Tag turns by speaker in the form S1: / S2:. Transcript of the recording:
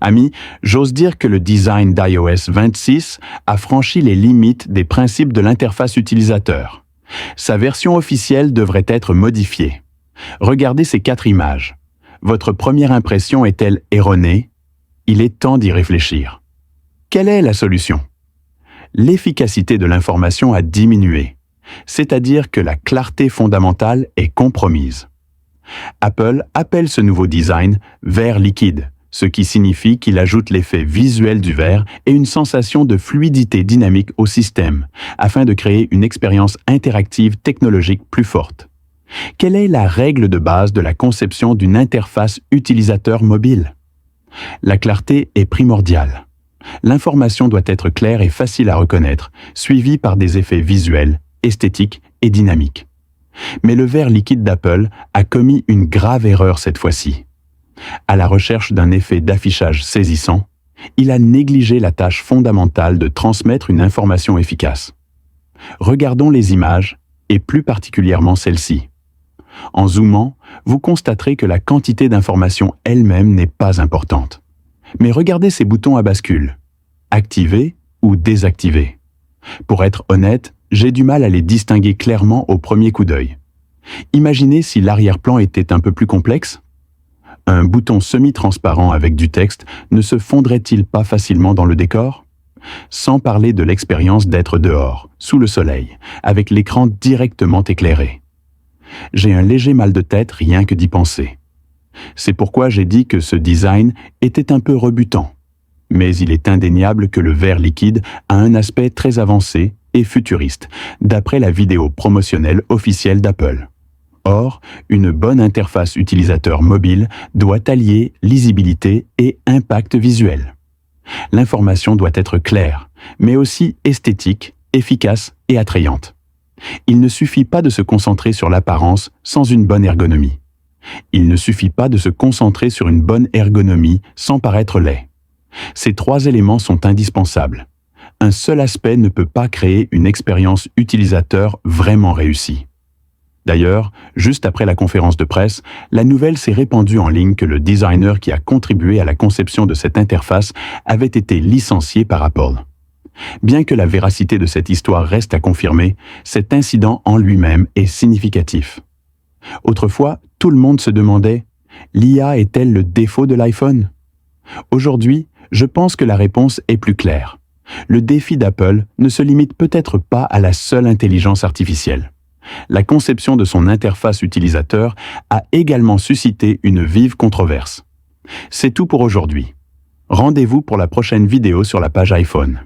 S1: Amis, j'ose dire que le design d'iOS 26 a franchi les limites des principes de l'interface utilisateur. Sa version officielle devrait être modifiée. Regardez ces 4 images. Votre première impression est-elle erronée? Il est temps d'y réfléchir. Quelle est la solution? L'efficacité de l'information a diminué, c'est-à-dire que la clarté fondamentale est compromise. Apple appelle ce nouveau design « verre liquide », ce qui signifie qu'il ajoute l'effet visuel du verre et une sensation de fluidité dynamique au système, afin de créer une expérience interactive technologique plus forte. Quelle est la règle de base de la conception d'une interface utilisateur mobile? La clarté est primordiale. L'information doit être claire et facile à reconnaître, suivie par des effets visuels, esthétiques et dynamiques. Mais le verre liquide d'Apple a commis une grave erreur cette fois-ci. À la recherche d'un effet d'affichage saisissant, il a négligé la tâche fondamentale de transmettre une information efficace. Regardons les images, et plus particulièrement celle-ci. En zoomant, vous constaterez que la quantité d'informations elle-même n'est pas importante. Mais regardez ces boutons à bascule. Activer ou désactiver. Pour être honnête, j'ai du mal à les distinguer clairement au premier coup d'œil. Imaginez si l'arrière-plan était un peu plus complexe. Un bouton semi-transparent avec du texte ne se fondrait-il pas facilement dans le décor? Sans parler de l'expérience d'être dehors, sous le soleil, avec l'écran directement éclairé. J'ai un léger mal de tête rien que d'y penser. C'est pourquoi j'ai dit que ce design était un peu rebutant. Mais il est indéniable que le verre liquide a un aspect très avancé et futuriste, d'après la vidéo promotionnelle officielle d'Apple. Or, une bonne interface utilisateur mobile doit allier lisibilité et impact visuel. L'information doit être claire, mais aussi esthétique, efficace et attrayante. Il ne suffit pas de se concentrer sur l'apparence sans une bonne ergonomie. Il ne suffit pas de se concentrer sur une bonne ergonomie sans paraître laid. Ces 3 éléments sont indispensables. Un seul aspect ne peut pas créer une expérience utilisateur vraiment réussie. D'ailleurs, juste après la conférence de presse, la nouvelle s'est répandue en ligne que le designer qui a contribué à la conception de cette interface avait été licencié par Apple. Bien que la véracité de cette histoire reste à confirmer, cet incident en lui-même est significatif. Autrefois, tout le monde se demandait « l'IA est-elle le défaut de l'iPhone ?» Aujourd'hui, je pense que la réponse est plus claire. Le défi d'Apple ne se limite peut-être pas à la seule intelligence artificielle. La conception de son interface utilisateur a également suscité une vive controverse. C'est tout pour aujourd'hui. Rendez-vous pour la prochaine vidéo sur la page iPhone.